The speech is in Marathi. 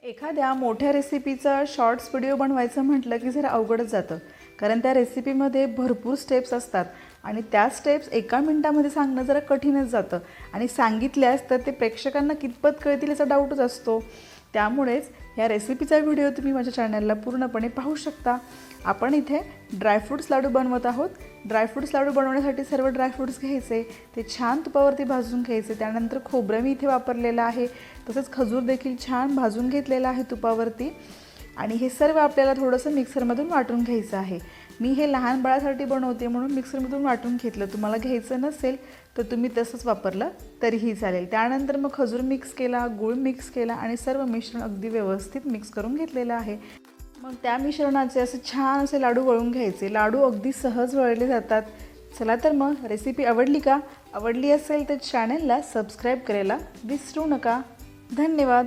एखाद्या मोठ्या रेसिपीचा शॉर्ट्स व्हिडिओ बनवायचं म्हटलं की जरा अवघडच जातं, कारण त्या रेसिपीमध्ये भरपूर स्टेप्स असतात आणि त्या स्टेप्स एका मिनटामध्ये सांगणं जरा कठीणच जातं आणि सांगितल्यास तर ते प्रेक्षकांना कितपत कळतील याचा डाऊटच असतो. त्यामुळेच या रेसिपीचा व्हिडिओ तुम्ही माझ्या चॅनलला पूर्णपणे पाहू शकता. आपण इथे ड्रायफ्रूट्स लाडू बनवत आहोत. ड्रायफ्रूट्स लाडू बनवण्यासाठी सर्व ड्रायफ्रूट्स घ्यायचे, ते छान तुपावरती भाजून घ्यायचे. त्यानंतर खोबरं मी इथे वापरलेलं आहे, तसंच खजूर देखील छान भाजून घेतलेला आहे तुपावरती. आणि हे सर्व आपल्याला थोडंसं मिक्सरमधून वाटून घ्यायचं आहे. मी हे लहान बाळासाठी बनवते म्हणून मिक्सरमधून वाटून घेतलं. तुम्हाला घ्यायचं नसेल तर तुम्ही तसंच वापरलं तरीही चालेल. त्यानंतर मग खजूर मिक्स केला, गूळ मिक्स केला आणि सर्व मिश्रण अगदी व्यवस्थित मिक्स करून घेतलेलं आहे. मग त्या मिश्रणाचे असे छान असे लाडू वळून घ्यायचे. लाडू अगदी सहज वळले जातात. चला तर मग रेसिपी आवडली का? आवडली असेल तर चॅनलला सबस्क्राईब करायला विसरू नका. धन्यवाद.